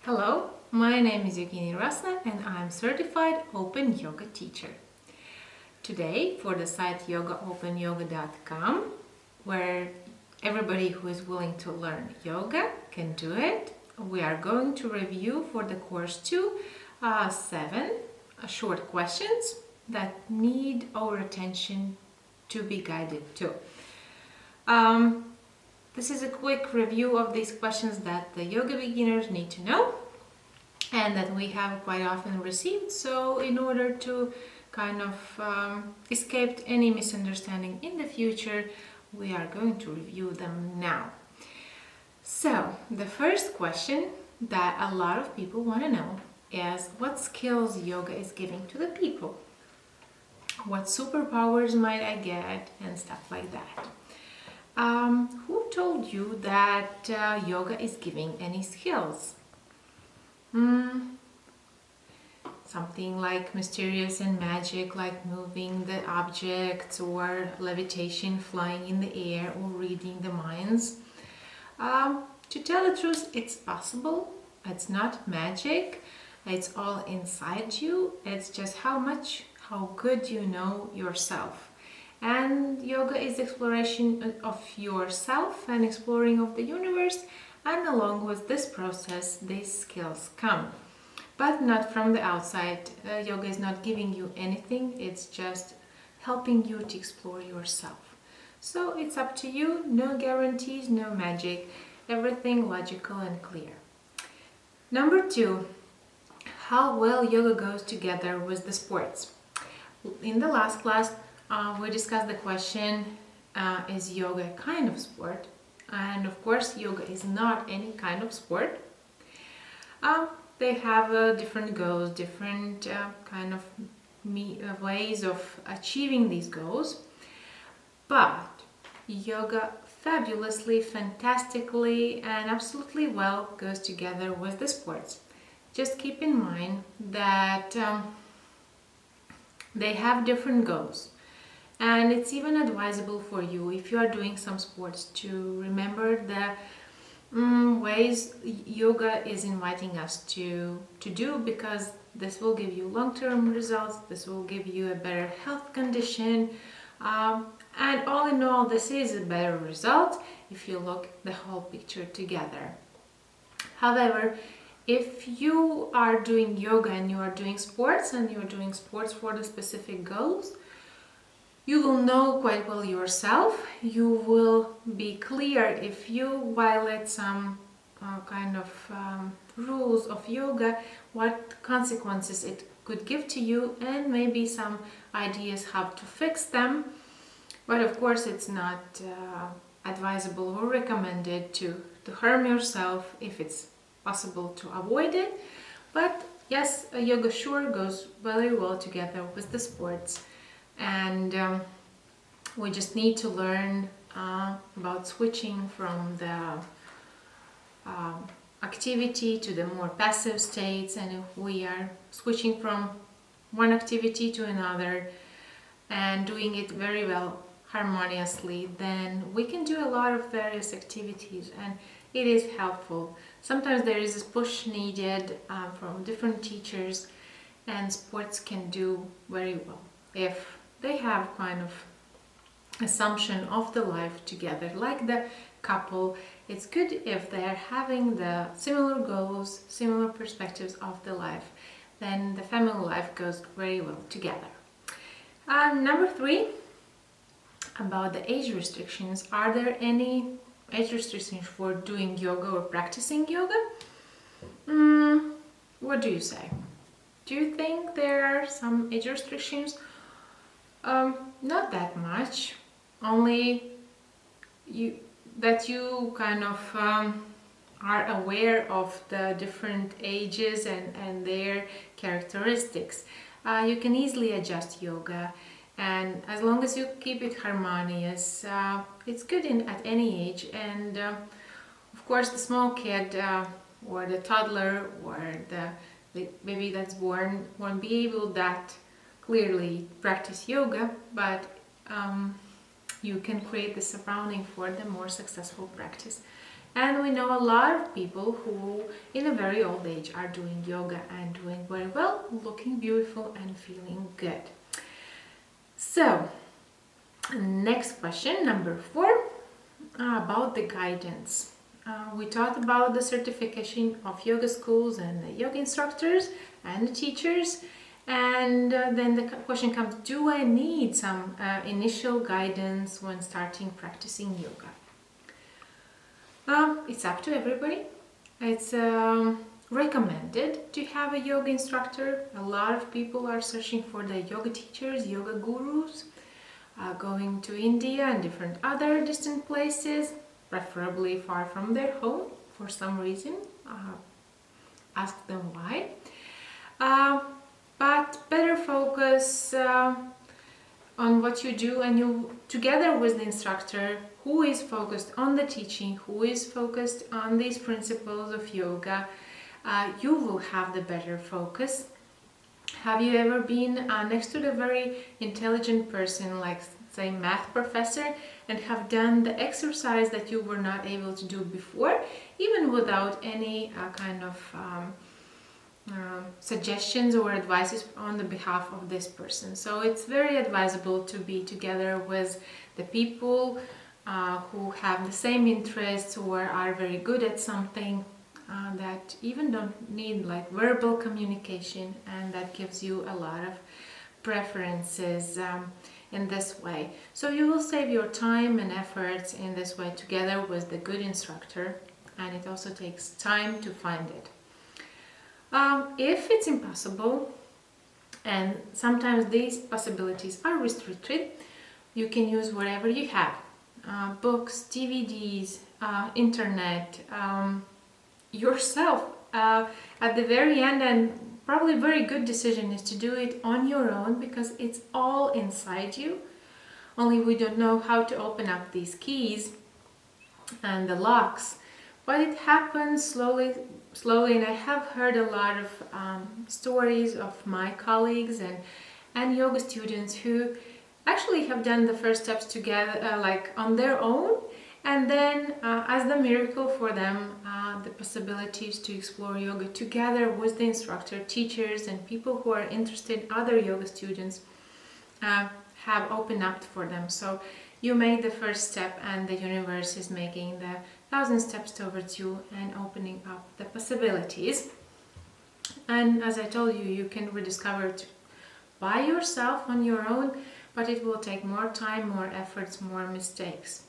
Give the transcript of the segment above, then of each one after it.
Hello, my name is Irina and I'm certified open yoga teacher. Today, for the site yogaopenyoga.com, where everybody who is willing to learn yoga can do it, we are going to review for the course 2 7 short questions that need our attention to be guided to. This is a quick review of these questions that the yoga beginners need to know and that we have quite often received. So in order to kind of escape any misunderstanding in the future, we are going to review them now. So the first question that a lot of people want to know is what skills yoga is giving to the people. What superpowers might I get and stuff like that. Who told you that yoga is giving any skills? Something like mysterious and magic, like moving the objects or levitation, flying in the air, or reading the minds. To tell the truth, it's possible. It's not magic. It's all inside you. It's just how good you know yourself. And yoga is exploration of yourself and exploring of the universe, and along with this process these skills come, but not from the outside. Yoga is not giving you anything, it's just helping you to explore yourself. So it's up to you, no guarantees, no magic, everything logical and clear. Number 2, how well yoga goes together with the sports. In the last class we discussed the question, is yoga a kind of sport? And of course, yoga is not any kind of sport. They have different goals, different kind of ways of achieving these goals. But yoga fabulously, fantastically, and absolutely well goes together with the sports. Just keep in mind that they have different goals. And it's even advisable for you, if you are doing some sports, to remember the ways yoga is inviting us to do, because this will give you long-term results, this will give you a better health condition, and all in all, this is a better result if you look the whole picture together. However, if you are doing yoga and you are doing sports, and you are doing sports for the specific goals, you will know quite well yourself. You will be clear if you violate some kind of rules of yoga, what consequences it could give to you, and maybe some ideas how to fix them. But of course, it's not advisable or recommended to harm yourself if it's possible to avoid it. But yes, yoga sure goes very well together with the sports. And we just need to learn about switching from the activity to the more passive states. And if we are switching from one activity to another and doing it very well harmoniously, then we can do a lot of various activities, and it is helpful. Sometimes there is a push needed from different teachers, and sports can do very well if they have kind of assumption of the life together, like the couple. It's good if they're having the similar goals, similar perspectives of the life, then the family life goes very well together. Number 3, about the age restrictions. Are there any age restrictions for doing yoga or practicing yoga? What do you say? Do you think there are some age restrictions? Not that much, only that you kind of are aware of the different ages and their characteristics. You can easily adjust yoga, and as long as you keep it harmonious, it's good at any age. And of course, the small kid or the toddler or the baby that's born won't be able that clearly practice yoga, but you can create the surrounding for the more successful practice. And we know a lot of people who in a very old age are doing yoga and doing very well, looking beautiful and feeling good. So, next question, number 4, about the guidance. We talked about the certification of yoga schools and the yoga instructors and the teachers. And then the question comes, do I need some initial guidance when starting practicing yoga? It's up to everybody. It's recommended to have a yoga instructor. A lot of people are searching for the yoga teachers, yoga gurus, going to India and different other distant places, preferably far from their home for some reason. Ask them why. But better focus on what you do, and you, together with the instructor who is focused on the teaching, who is focused on these principles of yoga, you will have the better focus. Have you ever been next to the very intelligent person, like say math professor, and have done the exercise that you were not able to do before, even without any kind of suggestions or advices on the behalf of this person? So it's very advisable to be together with the people who have the same interests or are very good at something, that even don't need like verbal communication, and that gives you a lot of preferences in this way. So you will save your time and efforts in this way together with the good instructor, and it also takes time to find it. If it's impossible, and sometimes these possibilities are restricted, you can use whatever you have. Books, DVDs, internet, yourself. At the very end, and probably a very good decision is to do it on your own, because it's all inside you. Only we don't know how to open up these keys and the locks. But it happens slowly, and I have heard a lot of stories of my colleagues and yoga students who actually have done the first steps together, like on their own, and then as the miracle for them, the possibilities to explore yoga together with the instructor, teachers, and people who are interested, other yoga students, have opened up for them. So you made the first step, and the universe is making the 1,000 steps towards you and opening up the possibilities. And as I told you, you can rediscover it by yourself on your own, but it will take more time, more efforts, more mistakes.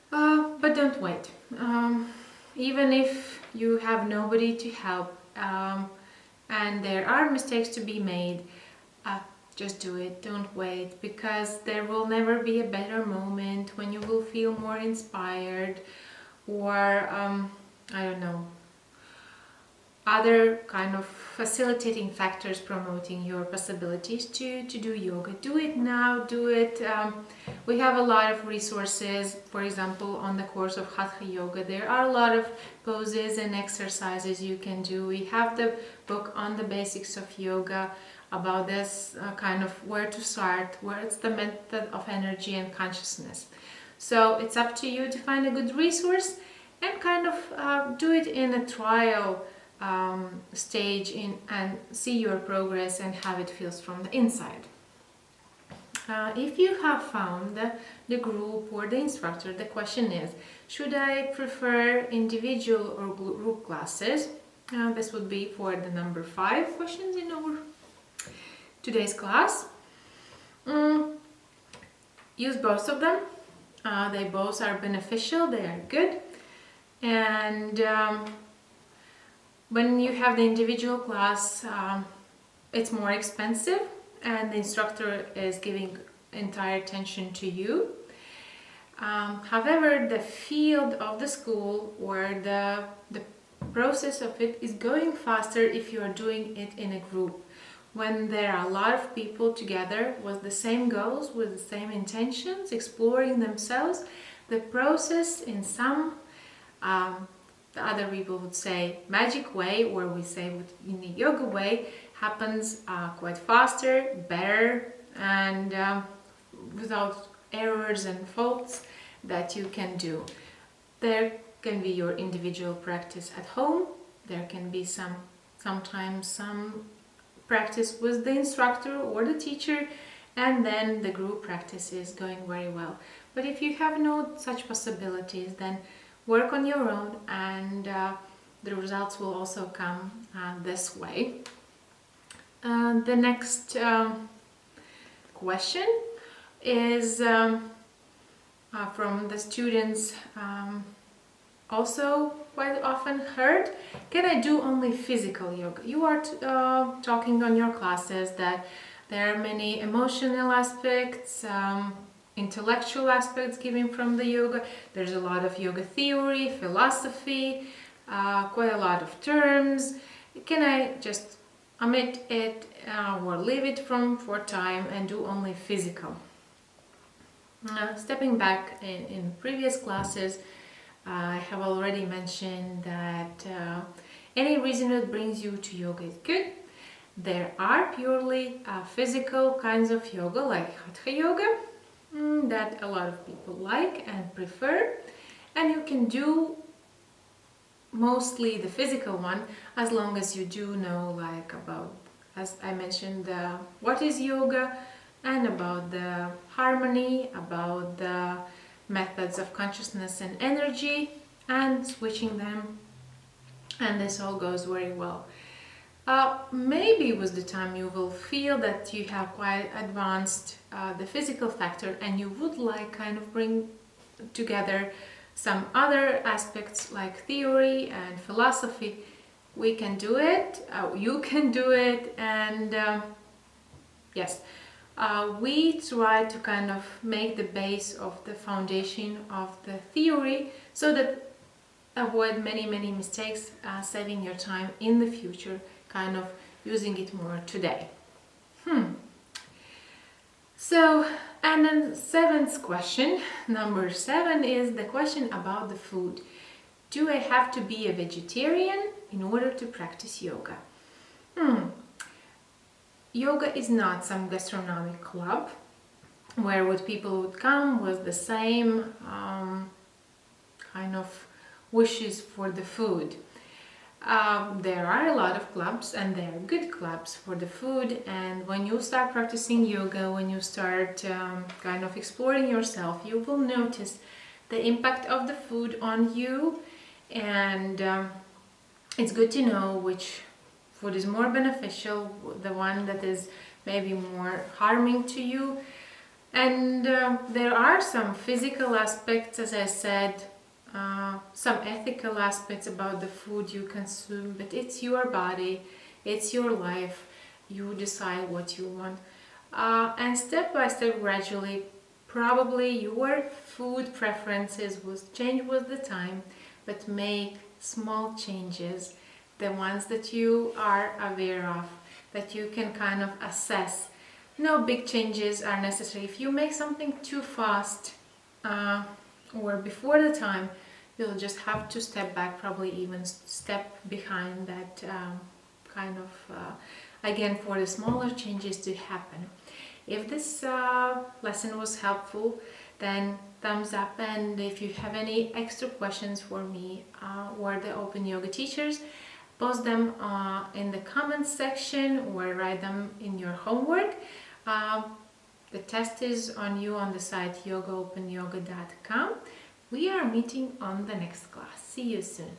But don't wait. Even if you have nobody to help, and there are mistakes to be made, just do it. Don't wait, because there will never be a better moment when you will feel more inspired, or I don't know, other kind of facilitating factors promoting your possibilities to do yoga. Do it now, do it. We have a lot of resources. For example, on the course of Hatha Yoga, there are a lot of poses and exercises you can do. We have the book on the basics of yoga, about this kind of where to start, where it's the method of energy and consciousness. So it's up to you to find a good resource and kind of do it in a trial stage and see your progress and how it feels from the inside. If you have found the group or the instructor, the question is, should I prefer individual or group classes? This would be for the number 5 questions in our today's class. Use both of them. They both are beneficial, they are good. And when you have the individual class, it's more expensive, and the instructor is giving entire attention to you. However, the field of the school or the process of it is going faster if you are doing it in a group. When there are a lot of people together with the same goals, with the same intentions, exploring themselves, the process in some, the other people would say magic way, or we say in the yoga way, happens quite faster, better, and without errors and faults that you can do. There can be your individual practice at home. There can be sometimes some practice with the instructor or the teacher, and then the group practice is going very well. But if you have no such possibilities, then work on your own, and the results will also come this way. The next question is from the students, also quite often heard: can I do only physical yoga? You are talking on your classes that there are many emotional aspects, intellectual aspects given from the yoga. There's a lot of yoga theory, philosophy, quite a lot of terms. Can I just omit it or leave it for time and do only physical? Stepping back in previous classes, I have already mentioned that any reason that brings you to yoga is good. There are purely physical kinds of yoga, like hatha yoga, that a lot of people like and prefer, and you can do mostly the physical one as long as you do know, like, about, as I mentioned, what is yoga, and about the harmony, about the methods of consciousness and energy, and switching them, and this all goes very well. Maybe with the time you will feel that you have quite advanced the physical factor, and you would like kind of bring together some other aspects like theory and philosophy. We can do it, you can do it, and yes, we try to kind of make the base of the foundation of the theory so that avoid many mistakes, saving your time in the future, kind of using it more today. So, and then seventh question, number 7, is the question about the food. Do I have to be a vegetarian in order to practice yoga? Yoga is not some gastronomic club where people would come with the same kind of wishes for the food. There are a lot of clubs, and they are good clubs for the food, and when you start practicing yoga, when you start kind of exploring yourself, you will notice the impact of the food on you, and it's good to know which food is more beneficial, the one that is maybe more harming to you. And there are some physical aspects, as I said, some ethical aspects about the food you consume, but it's your body, it's your life, you decide what you want. And step by step, gradually, probably your food preferences will change with the time, but make small changes, the ones that you are aware of, that you can kind of assess. No big changes are necessary. If you make something too fast or before the time, you'll just have to step back, probably even step behind that kind of, again, for the smaller changes to happen. If this lesson was helpful, then thumbs up, and if you have any extra questions for me or the Open Yoga teachers, post them in the comments section or write them in your homework. The test is on you on the site yogaopenyoga.com. We are meeting on the next class. See you soon.